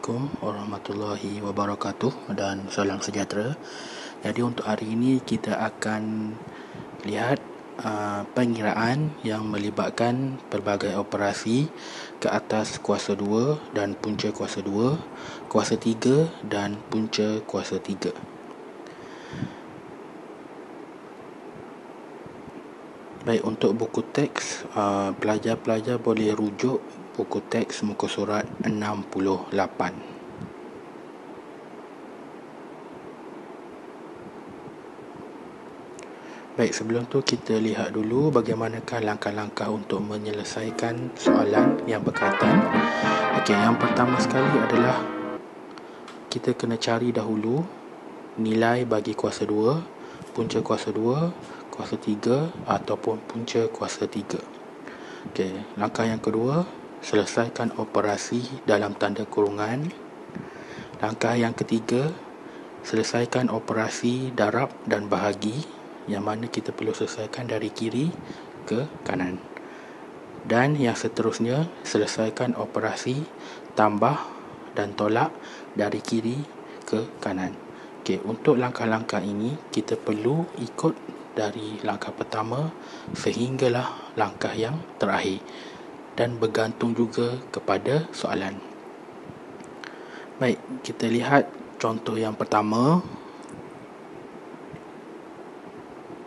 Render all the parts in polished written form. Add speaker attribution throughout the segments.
Speaker 1: Assalamualaikum warahmatullahi wabarakatuh dan salam sejahtera. Jadi untuk hari ini kita akan lihat pengiraan yang melibatkan pelbagai operasi ke atas kuasa 2 dan punca kuasa 2, kuasa 3 dan punca kuasa 3. Baik, untuk buku teks, pelajar-pelajar boleh rujuk buku teks muka surat 68. Baik, sebelum tu kita lihat dulu bagaimanakah langkah-langkah untuk menyelesaikan soalan yang berkaitan. Okey, yang pertama sekali adalah kita kena cari dahulu nilai bagi kuasa 2, punca kuasa 2, kuasa 3 ataupun punca kuasa 3. Okey, langkah yang kedua, selesaikan operasi dalam tanda kurungan. Langkah yang ketiga, selesaikan operasi darab dan bahagi, yang mana kita perlu selesaikan dari kiri ke kanan. Dan yang seterusnya, selesaikan operasi tambah dan tolak dari kiri ke kanan. Okey, untuk langkah-langkah ini kita perlu ikut dari langkah pertama sehinggalah langkah yang terakhir, dan bergantung juga kepada soalan. Baik, kita lihat contoh yang pertama.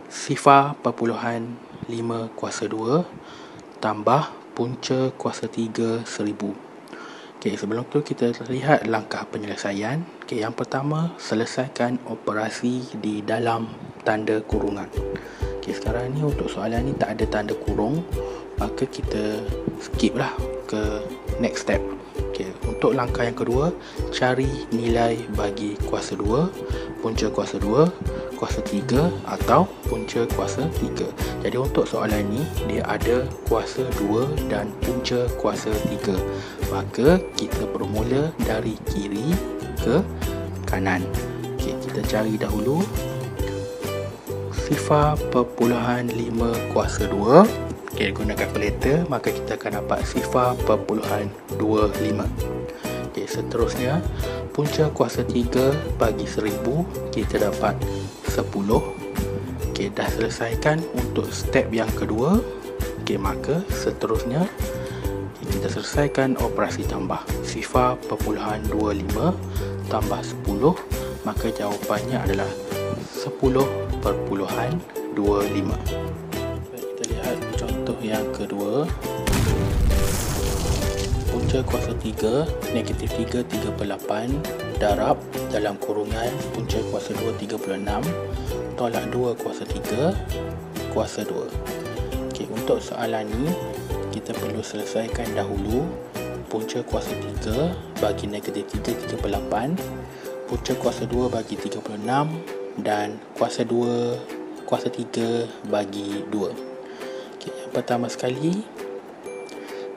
Speaker 1: Sifar perpuluhan 5 kuasa 2 tambah punca kuasa 3 1000. Okey, sebelum tu kita lihat langkah penyelesaian. Okey, yang pertama, selesaikan operasi di dalam tanda kurungan. Okey, sekarang ni untuk soalan ni tak ada tanda kurung, maka kita skip lah ke next step. Okey, untuk langkah yang kedua, cari nilai bagi kuasa 2, punca kuasa 2, kuasa 3 atau punca kuasa 3. Jadi untuk soalan ni dia ada kuasa 2 dan punca kuasa 3. Maka kita bermula dari kiri ke kanan. Okey, kita cari dahulu sifar perpuluhan 5 kuasa 2. Okey, guna kalkulator, maka kita akan dapat sifar perpuluhan 25. Okey, seterusnya punca kuasa 3 bagi 1000, kita dapat 10. Okey, dah selesaikan untuk step yang kedua. Okey, maka seterusnya kita selesaikan operasi tambah. Sifar perpuluhan 25 tambah 10, maka jawapannya adalah 10.25. Kita lihat contoh yang kedua. Punca kuasa 3, negatif 3, 3/8, darab dalam kurungan punca kuasa 2, 36, tolak 2 kuasa 3, kuasa 2. Okey, untuk soalan ni, kita perlu selesaikan dahulu punca kuasa 3 bagi negatif 3, 3/8, punca kuasa 2 bagi 36, dan kuasa 2, kuasa 3 bagi 2. Okey, yang pertama sekali,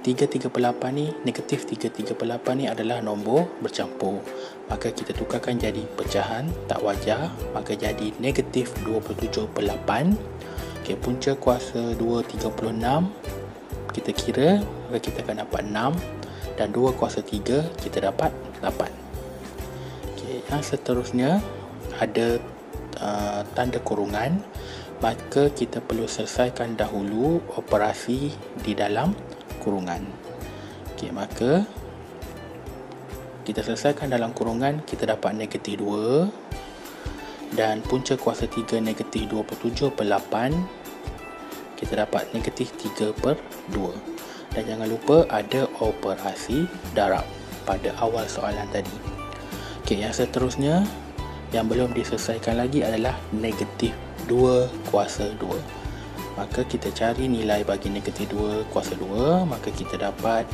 Speaker 1: 3, 3/8 ni, negatif 3, 3/8 ni adalah nombor bercampur. Maka kita tukarkan jadi pecahan tak wajar, maka jadi negatif 27/8. Okey, punca kuasa 2, 36. Kita kira, maka kita akan dapat 6. Dan 2 kuasa 3, kita dapat 8. Okey, yang seterusnya ada tanda kurungan. Maka kita perlu selesaikan dahulu operasi di dalam kurungan. Okey, maka kita selesaikan dalam kurungan, kita dapat negatif 2 dan punca kuasa 3 negatif 27/8, kita dapat negatif 3/2. Dan jangan lupa ada operasi darab pada awal soalan tadi. Okey, yang seterusnya yang belum diselesaikan lagi adalah negatif 2 kuasa 2. Maka kita cari nilai bagi negatif 2 kuasa 2, maka kita dapat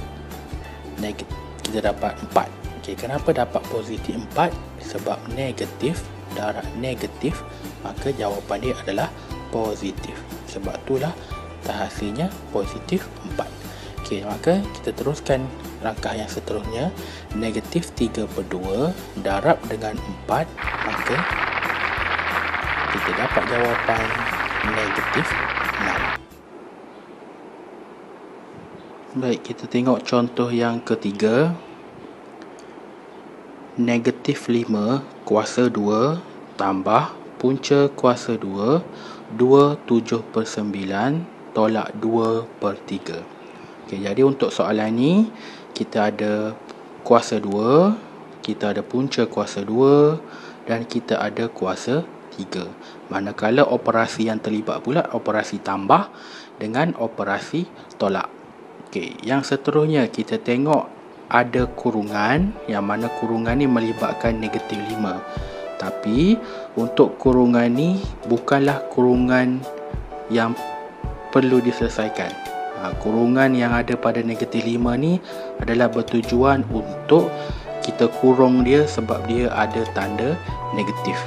Speaker 1: 4. Okey, kenapa dapat positif 4? Sebab negatif darab negatif, maka jawapan dia adalah positif. Sebab itulah hasilnya positif 4. Okey, maka kita teruskan langkah yang seterusnya. Negatif 3/2 darab dengan 4, maka kita dapat jawapan negatif 6. Baik, kita tengok contoh yang ketiga. negatif 5 kuasa 2 tambah punca kuasa 2, 2/7/9 tolak 2/3. Okay, jadi untuk soalan ni, kita ada kuasa 2, kita ada punca kuasa 2 dan kita ada kuasa 3. Manakala operasi yang terlibat pula operasi tambah dengan operasi tolak. Okay, yang seterusnya kita tengok ada kurungan, yang mana kurungan ni melibatkan negatif 5. Tapi untuk kurungan ni bukanlah kurungan yang perlu diselesaikan. Kurungan yang ada pada negatif 5 ni adalah bertujuan untuk kita kurung dia sebab dia ada tanda negatif.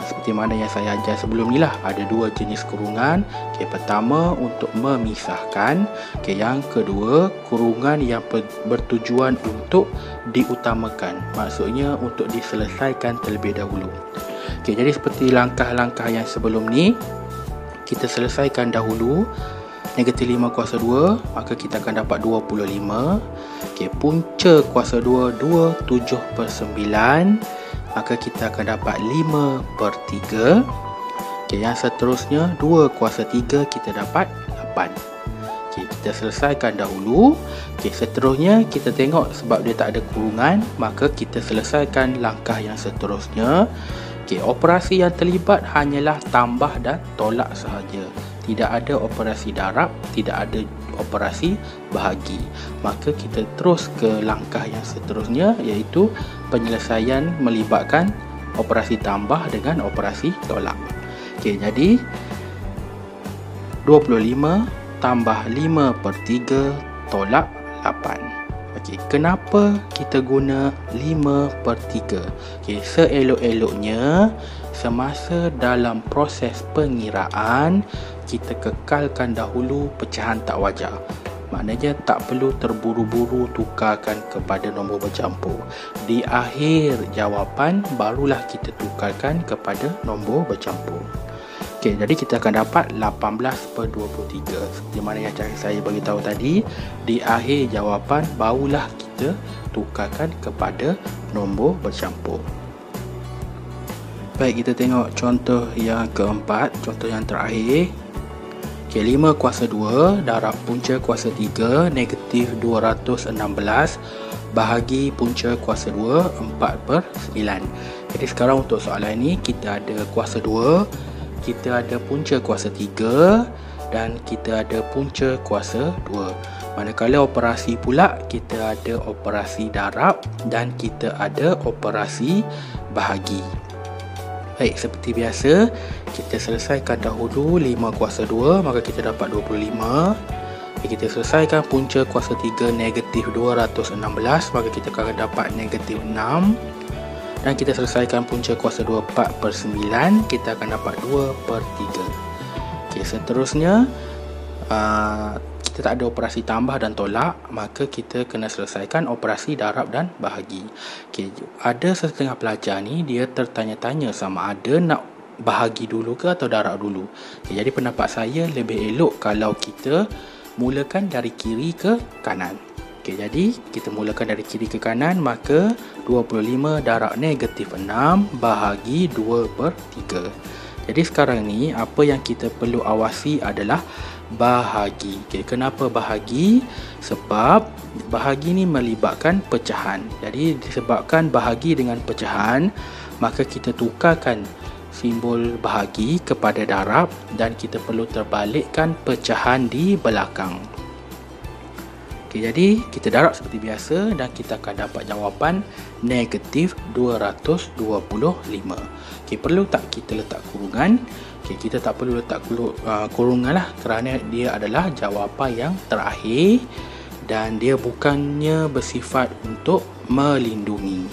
Speaker 1: Seperti mana yang saya ajar sebelum ni lah, ada dua jenis kurungan. Okay, pertama untuk memisahkan. Okay, yang kedua kurungan yang bertujuan untuk diutamakan, maksudnya untuk diselesaikan terlebih dahulu. Okay, jadi seperti langkah-langkah yang sebelum ni, kita selesaikan dahulu negatif 5 kuasa 2, maka kita akan dapat 25. Okay, punca kuasa 2, 2/7/9, maka kita akan dapat 5/3. Okay, yang seterusnya 2 kuasa 3 kita dapat 8. Okay, kita selesaikan dahulu. Okay, seterusnya kita tengok sebab dia tak ada kurungan, maka kita selesaikan langkah yang seterusnya. Okay, operasi yang terlibat hanyalah tambah dan tolak sahaja. Tidak ada operasi darab, tidak ada operasi bahagi. Maka kita terus ke langkah yang seterusnya, iaitu penyelesaian melibatkan operasi tambah dengan operasi tolak. Okey, jadi 25 tambah 5/3 tolak 8. Okey, kenapa kita guna 5/3? Okey, seelok-eloknya semasa dalam proses pengiraan kita kekalkan dahulu pecahan tak wajar. Maknanya tak perlu terburu-buru tukarkan kepada nombor bercampur. Di akhir jawapan barulah kita tukarkan kepada nombor bercampur. Okey, jadi kita akan dapat 18/23. Seperti mana yang saya beritahu tadi, di akhir jawapan barulah kita tukarkan kepada nombor bercampur. Baik, kita tengok contoh yang keempat, contoh yang terakhir. Okay, 5 kuasa 2 darab punca kuasa 3 negatif 216 bahagi punca kuasa 2 4/9. Jadi sekarang untuk soalan ni kita ada kuasa 2, kita ada punca kuasa 3 dan kita ada punca kuasa 2. Manakala operasi pula kita ada operasi darab dan kita ada operasi bahagi. Baik, seperti biasa kita selesaikan dahulu 5 kuasa 2, maka kita dapat 25. Kita selesaikan punca kuasa 3 negatif 216, maka kita akan dapat negatif 6. Dan kita selesaikan punca kuasa 2 4/9, kita akan dapat 2/3. Okay, seterusnya kita tak ada operasi tambah dan tolak, maka kita kena selesaikan operasi darab dan bahagi. Okay, ada setengah pelajar ni dia tertanya-tanya sama ada nak bahagi dulu ke atau darab dulu. Okay, jadi pendapat saya lebih elok kalau kita mulakan dari kiri ke kanan. Okay, jadi kita mulakan dari kiri ke kanan, maka 25 darab negatif 6 bahagi 2/3. Jadi sekarang ni apa yang kita perlu awasi adalah bahagi. Okay, kenapa bahagi? Sebab bahagi ni melibatkan pecahan. Jadi disebabkan bahagi dengan pecahan, maka kita tukarkan simbol bahagi kepada darab dan kita perlu terbalikkan pecahan di belakang. Okay, jadi kita darab seperti biasa dan kita akan dapat jawapan negatif 225. Okay, perlu tak kita letak kurungan? Okay, kita tak perlu letak kurungan lah, kerana dia adalah jawapan yang terakhir dan dia bukannya bersifat untuk melindungi.